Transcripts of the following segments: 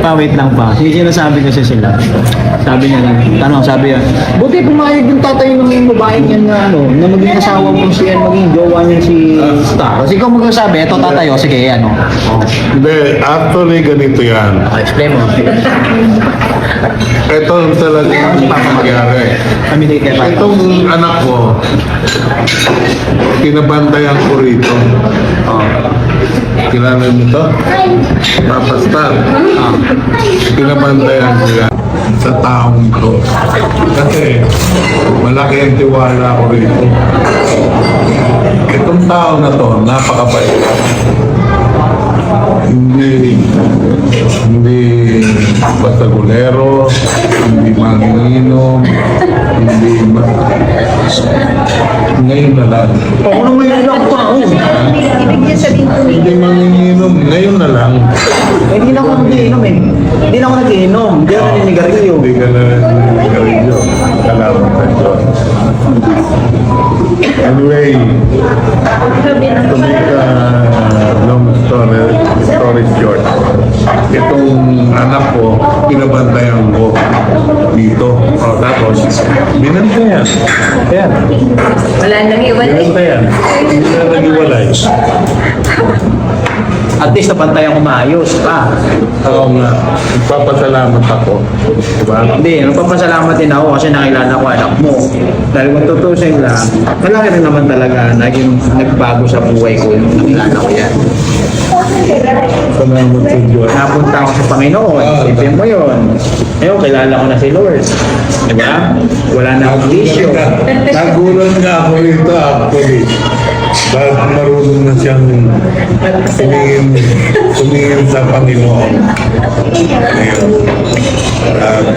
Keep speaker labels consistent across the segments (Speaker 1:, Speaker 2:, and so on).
Speaker 1: Wait lang pa. Sinasabi kasi sila. Sabi niya lang, sabi niya, buti pumayag yung tatay ng babaeng yan na na maging asawa mo si maging jowa niya si Star. Kasi ikaw magsasabi, eto tatay, sige,
Speaker 2: Hindi, actually ganito yan.
Speaker 1: Explain mo.
Speaker 2: Ito talaga yung nangyari.
Speaker 1: Kami dito pa.
Speaker 2: Itong anak ko, pinabantayan ko rito. Kilala mo ito? Papa Star. Pinabantayan ko yan sa taong ko. Kasi malaki ang tiwala ko rito. Itong tao na to, napakabait. Hindi basta gulero, hindi manginginom, ngayon na lang.
Speaker 1: Ako nang may ilang pa,
Speaker 2: Hindi manginginom, ngayon na lang.
Speaker 1: Hindi na ako nagiinom eh. Hindi na ako nagiinom. Hindi ako naninigarilyo.
Speaker 2: Hindi ka na naninigarilyo. Salamat sa Diyos. Anyway, to make a long story short, itong anak ko, pinabantayan ko dito. Tapos, binantayan. Ayan.
Speaker 3: Wala nang iwalay.
Speaker 2: Binantayan. Hindi na nag-iwalay.
Speaker 1: At least napantayan ko maayos pa.
Speaker 2: Oo nga. Nagpapasalamat ako. Diba?
Speaker 1: Hindi, nagpapasalamat din ako kasi nakilala ko anak mo. Dahil kung tutusin lang, malaki rin naman talaga naging nagbago sa buhay ko yung nakilala ko yan.
Speaker 2: Salamat sa Diyos.
Speaker 1: Napunta ako sa Panginoon, isipin mo yun. Ngayon, kilala ko na si Lord. Diba? Wala na akong bisyo.
Speaker 2: Nagulat nga ako rito actually. Dahil marunong na siyang tumingin sa Panginoon. Ayun. At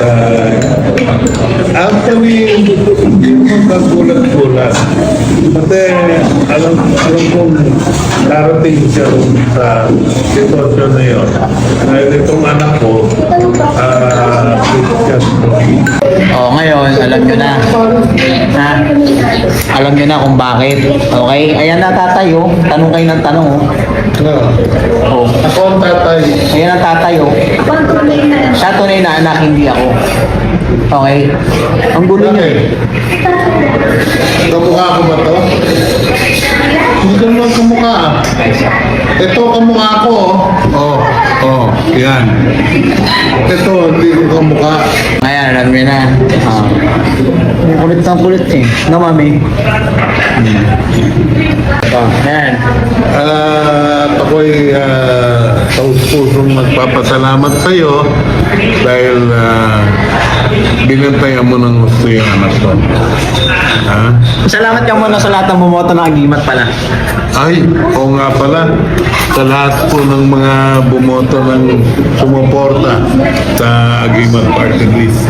Speaker 2: actually, hindi mo kagulat-gulat. Kasi alam kong darating siya sa sitwasyon na yun. Dahil itong anak ko, Christian.
Speaker 1: Ngayon, alam nyo na. Ha? Alam nyo na kung bakit. Okay? Ayan na tatay, Tanong kayo ng tanong,
Speaker 2: Ako ang tatay.
Speaker 1: Ayan ang tatay, Siya tunay na anak, hindi ako. Okay? Ang gulo niya.
Speaker 2: Kamukha ko ba to? Hindi ka naman kamukha. Ito kamukha ko. Yan. Ito, hindi ko kamukha.
Speaker 1: Ayan, alam nyo na. Kulit ng kulit eh. No, mami? Ayan.
Speaker 2: At ako'y taus-pusong nagpapasalamat sa iyo dahil binantayan mo ng gusto yung anak ko. Ha?
Speaker 1: Salamat ka muna sa lahat ng bumoto ng agimat pala.
Speaker 2: Ay, oo nga pala. Sa lahat po ng mga bumoto ng sumuporta sa Agimat Party List.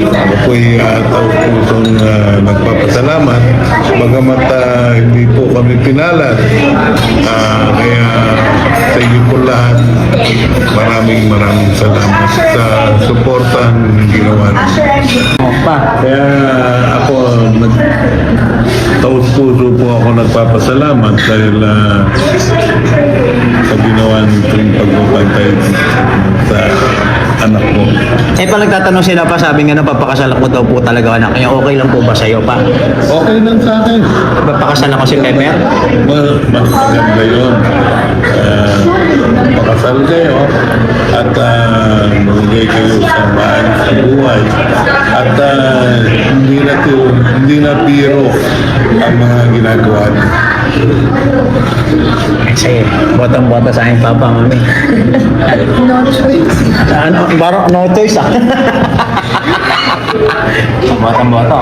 Speaker 2: Ako po'y taus-pusong nagpapasalamat. Bagamat hindi po kami pinalad. Kaya sa inyo po lahat, maraming salamat sa suportang ginawa niyo. Kaya ako, taus-puso po ako nagpapasalamat dahil sa ginawa nitong pagbabantay sa anak ko.
Speaker 1: Pag nagtatanong sila pa, sabi nga napapakasalan ko daw po talaga anak niya. Okay lang po ba sa'yo pa?
Speaker 2: Okay lang sa akin.
Speaker 1: Papakasalan ko si Pepper?
Speaker 2: Mas maganda yun. Pakasal kayo at magigay kayo sa maayos sa buhay at hindi na biro ang mga ginagawa niyo.
Speaker 1: Sige, botong-bota sa aking papa, mami. No choice Botong-boto.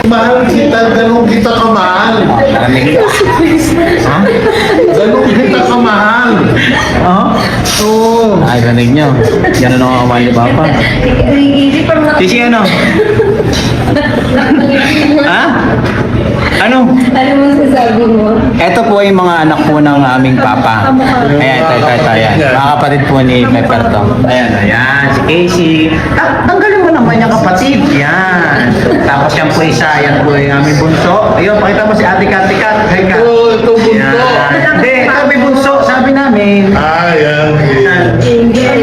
Speaker 2: Mahal kita, ganun kita kamahal.
Speaker 1: Narinig ka. Ha?
Speaker 2: Ganun kita kamahal. Oo.
Speaker 1: Ay, narinig nyo. Yan ang nakakawal ni papa. Sisi ano? Ha? Ano?
Speaker 3: Ano mo sasabi mo?
Speaker 1: Ito po yung mga anak po ng aming papa. Ayan, ito. Ayan. Mga kapatid po ni Pepper to. Ayan. Si Casey. Ang galing mo ng kanyang kapatid. Yan. Tapos yan po isa. Yan po yung aming bunso. Ayun, pakita mo si Ate Kat. Hi, Kat.
Speaker 2: Ito bunso.
Speaker 1: Yan. Hindi, ito may bunso. Sabi namin.
Speaker 2: Yan.
Speaker 3: Angel.